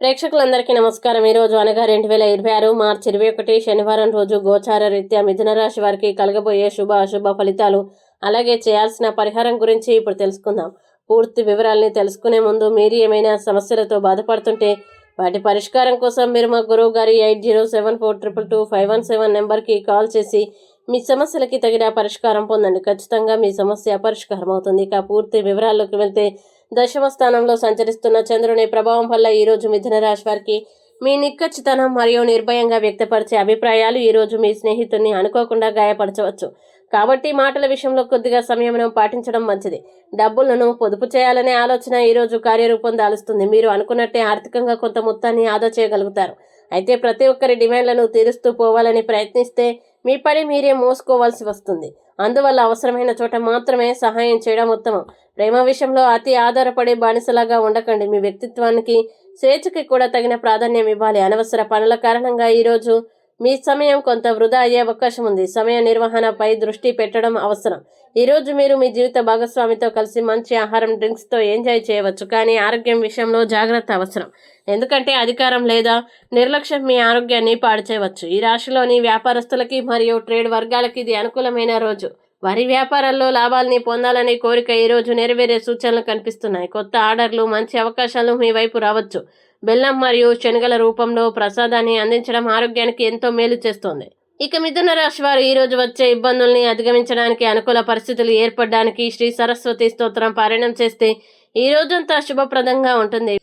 ప్రేక్షకులందరికీ నమస్కారం. ఈ రోజు అనగా 2026 మార్చి 21 శనివారం రోజు గోచార రీత్యా మిథున రాశి వారికి కలగబోయే శుభ అశుభ ఫలితాలు, అలాగే చేయాల్సిన పరిహారం గురించి ఇప్పుడు తెలుసుకుందాం. పూర్తి వివరాల్ని తెలుసుకునే ముందు మీరు ఏమైనా సమస్యలతో బాధపడుతుంటే వాటి పరిష్కారం కోసం మీరు మా గురువు గారి 8074222517 నెంబర్కి కాల్ చేసి మీ సమస్యలకి తగిన పరిష్కారం పొందండి. ఖచ్చితంగా మీ సమస్య పరిష్కారం అవుతుంది. ఇక పూర్తి వివరాల్లోకి వెళ్తే, దశమ స్థానంలో సంచరిస్తున్న చంద్రుని ప్రభావం వల్ల ఈరోజు మిథున రాశి వారికి మీ నిక్కచ్చితనం మరియు నిర్భయంగా వ్యక్తపరిచే అభిప్రాయాలు ఈరోజు మీ స్నేహితుడిని అనుకోకుండా గాయపరచవచ్చు. కాబట్టి మాటల విషయంలో కొద్దిగా సంయమనం పాటించడం మంచిది. డబ్బులను పొదుపు చేయాలనే ఆలోచన ఈరోజు కార్యరూపం దాలుస్తుంది. మీరు అనుకున్నట్టే ఆర్థికంగా కొంత మొత్తాన్ని ఆదా చేయగలుగుతారు. అయితే ప్రతి ఒక్కరి డిమాండ్లను తీరుస్తూ పోవాలని ప్రయత్నిస్తే మీ పని మీరే మోసుకోవాల్సి వస్తుంది. అందువల్ల అవసరమైన చోట మాత్రమే సహాయం చేయడం ఉత్తమం. ప్రేమ విషయంలో అతి ఆధారపడే బానిసలాగా ఉండకండి. మీ వ్యక్తిత్వానికి, స్వేచ్ఛకి కూడా తగిన ప్రాధాన్యం ఇవ్వాలి. అనవసర పనుల కారణంగా ఈరోజు మీ సమయం కొంత వృధా అయ్యే అవకాశం ఉంది. సమయ నిర్వహణపై దృష్టి పెట్టడం అవసరం. ఈరోజు మీరు మీ జీవిత భాగస్వామితో కలిసి మంచి ఆహారం, డ్రింక్స్తో ఎంజాయ్ చేయవచ్చు. కానీ ఆరోగ్యం విషయంలో జాగ్రత్త అవసరం. ఎందుకంటే అధికారం లేదా నిర్లక్ష్యం మీ ఆరోగ్యాన్ని పాడు చేయవచ్చు. ఈ రాశిలోని వ్యాపారస్తులకి మరియు ట్రేడ్ వర్గాలకి ఇది అనుకూలమైన రోజు. వారి వ్యాపారాల్లో లాభాలని పొందాలనే కోరిక ఈరోజు నెరవేరే సూచనలు కనిపిస్తున్నాయి. కొత్త ఆర్డర్లు, మంచి అవకాశాలు మీ వైపు రావచ్చు. బెల్లం మరియు శనగల రూపంలో ప్రసాదాన్ని అందించడం ఆరోగ్యానికి ఎంతో మేలు చేస్తోంది. ఇక మిథున రాశి వారు ఈరోజు వచ్చే ఇబ్బందుల్ని అధిగమించడానికి, అనుకూల పరిస్థితులు ఏర్పడడానికి శ్రీ సరస్వతి స్తోత్రం పారాయణం చేస్తే ఈ రోజంతా శుభప్రదంగా ఉంటుంది.